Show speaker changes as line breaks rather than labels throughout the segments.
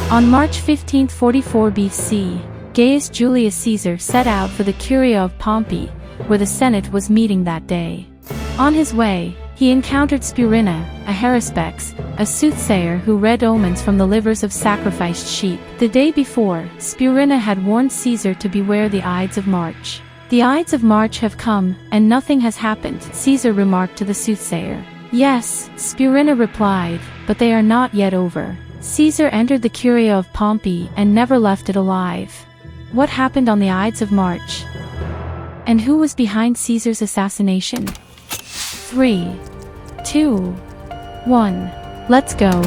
On March 15, 44 BC, Gaius Julius Caesar set out for the Curia of Pompeii, where the Senate was meeting that day. On his way, he encountered Spurina, a haruspex, a soothsayer who read omens from the livers of sacrificed sheep. The day before, Spurina had warned Caesar to beware the Ides of March. "The Ides of March have come, and nothing has happened," Caesar remarked to the soothsayer. "Yes," Spurina replied, "but they are not yet over." Caesar entered the Curia of Pompeii and never left it alive. What happened on the Ides of March? And who was behind Caesar's assassination? 3, 2, 1. Let's go.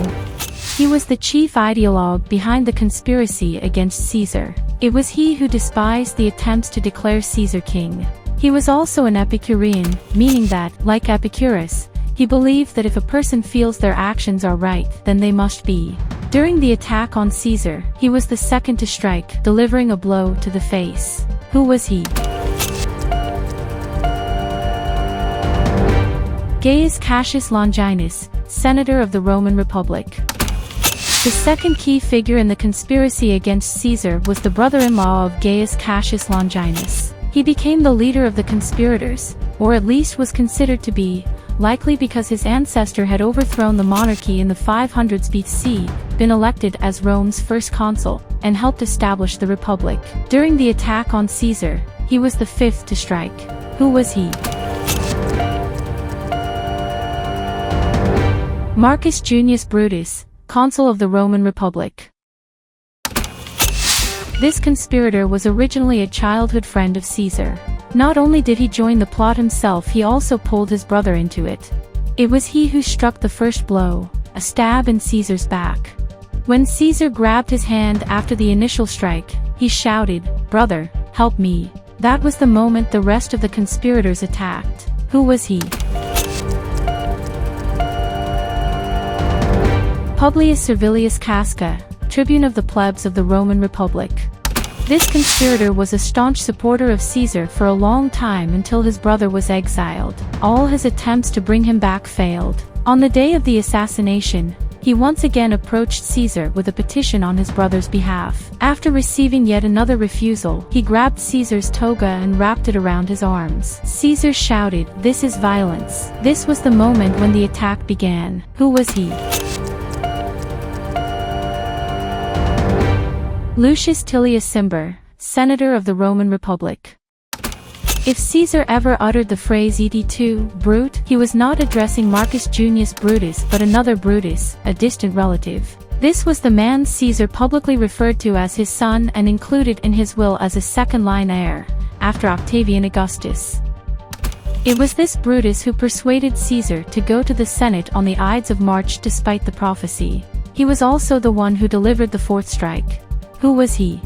He was the chief ideologue behind the conspiracy against Caesar. It was he who despised the attempts to declare Caesar king. He was also an Epicurean, meaning that, like Epicurus, he believed that if a person feels their actions are right, then they must be. During the attack on Caesar, he was the second to strike, delivering a blow to the face. Who was he? Gaius Cassius Longinus, senator of the Roman Republic. The second key figure in the conspiracy against Caesar was the brother-in-law of Gaius Cassius Longinus. He became the leader of the conspirators, or at least was considered to be, likely because his ancestor had overthrown the monarchy in the 500s BC, been elected as Rome's first consul, and helped establish the Republic. During the attack on Caesar, he was the fifth to strike. Who was he? Marcus Junius Brutus, consul of the Roman Republic. This conspirator was originally a childhood friend of Caesar. Not only did he join the plot himself, he also pulled his brother into it. It was he who struck the first blow, a stab in Caesar's back. When Caesar grabbed his hand after the initial strike, he shouted, "Brother, help me." That was the moment the rest of the conspirators attacked. Who was he? Publius Servilius Casca, tribune of the plebs of the Roman Republic. This conspirator was a staunch supporter of Caesar for a long time until his brother was exiled. All his attempts to bring him back failed. On the day of the assassination, he once again approached Caesar with a petition on his brother's behalf. After receiving yet another refusal, he grabbed Caesar's toga and wrapped it around his arms. Caesar shouted, "This is violence." This was the moment when the attack began. Who was he? Lucius Tillius Cimber, senator of the Roman Republic. If Caesar ever uttered the phrase "Et tu, Brute," he was not addressing Marcus Junius Brutus but another Brutus, a distant relative. This was the man Caesar publicly referred to as his son and included in his will as a second-line heir, after Octavian Augustus. It was this Brutus who persuaded Caesar to go to the Senate on the Ides of March despite the prophecy. He was also the one who delivered the fourth strike. Who was he?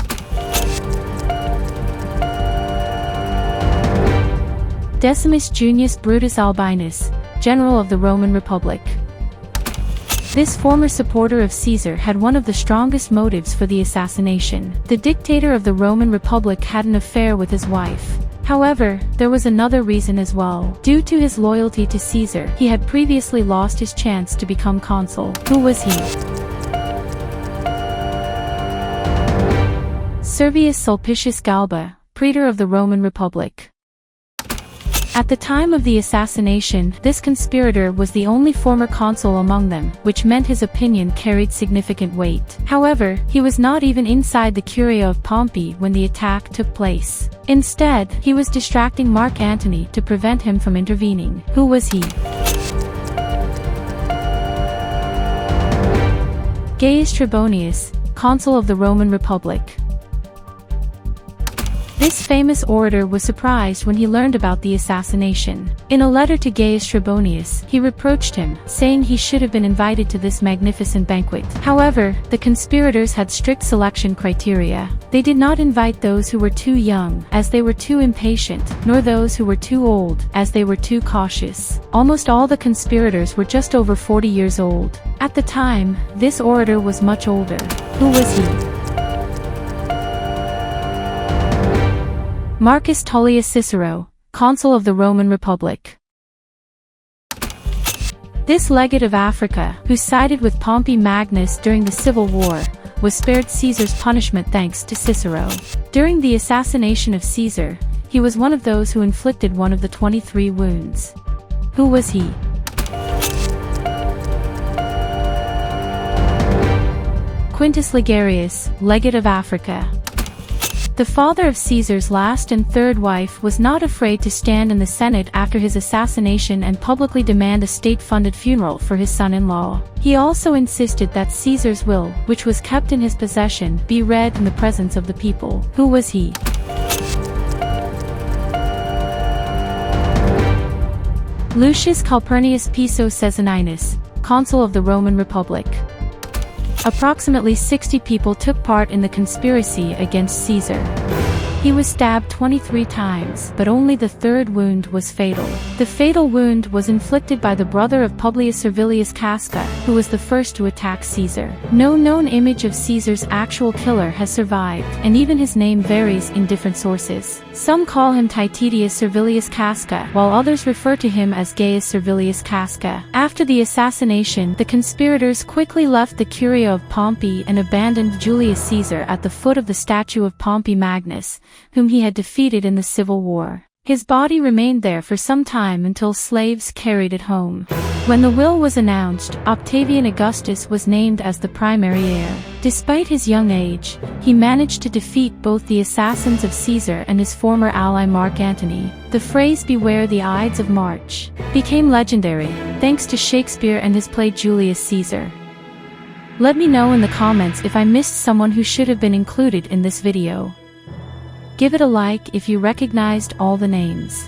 Decimus Junius Brutus Albinus, general of the Roman Republic. This former supporter of Caesar had one of the strongest motives for the assassination. The dictator of the Roman Republic had an affair with his wife. However, there was another reason as well. Due to his loyalty to Caesar, he had previously lost his chance to become consul. Who was he? Servius Sulpicius Galba, praetor of the Roman Republic. At the time of the assassination, this conspirator was the only former consul among them, which meant his opinion carried significant weight. However, he was not even inside the Curia of Pompeii when the attack took place. Instead, he was distracting Mark Antony to prevent him from intervening. Who was he? Gaius Trebonius, consul of the Roman Republic. This famous orator was surprised when he learned about the assassination. In a letter to Gaius Trebonius, he reproached him, saying he should have been invited to this magnificent banquet. However, the conspirators had strict selection criteria. They did not invite those who were too young, as they were too impatient, nor those who were too old, as they were too cautious. Almost all the conspirators were just over 40 years old. At the time, this orator was much older. Who was he? Marcus Tullius Cicero, consul of the Roman Republic. This legate of Africa, who sided with Pompey Magnus during the Civil War, was spared Caesar's punishment thanks to Cicero. During the assassination of Caesar, he was one of those who inflicted one of the 23 wounds. Who was he? Quintus Ligarius, legate of Africa. The father of Caesar's last and third wife was not afraid to stand in the Senate after his assassination and publicly demand a state-funded funeral for his son-in-law. He also insisted that Caesar's will, which was kept in his possession, be read in the presence of the people. Who was he? Lucius Calpurnius Piso Caesoninus, consul of the Roman Republic. Approximately 60 people took part in the conspiracy against Caesar. He was stabbed 23 times, but only the third wound was fatal. The fatal wound was inflicted by the brother of Publius Servilius Casca, who was the first to attack Caesar. No known image of Caesar's actual killer has survived, and even his name varies in different sources. Some call him Titidius Servilius Casca, while others refer to him as Gaius Servilius Casca. After the assassination, the conspirators quickly left the Curia of Pompey and abandoned Julius Caesar at the foot of the statue of Pompey Magnus, whom he had defeated in the Civil War. His body remained there for some time until slaves carried it home. When the will was announced, Octavian Augustus was named as the primary heir. Despite his young age, he managed to defeat both the assassins of Caesar and his former ally Mark Antony. The phrase "Beware the Ides of March" became legendary, thanks to Shakespeare and his play Julius Caesar. Let me know in the comments if I missed someone who should have been included in this video. Give it a like if you recognized all the names.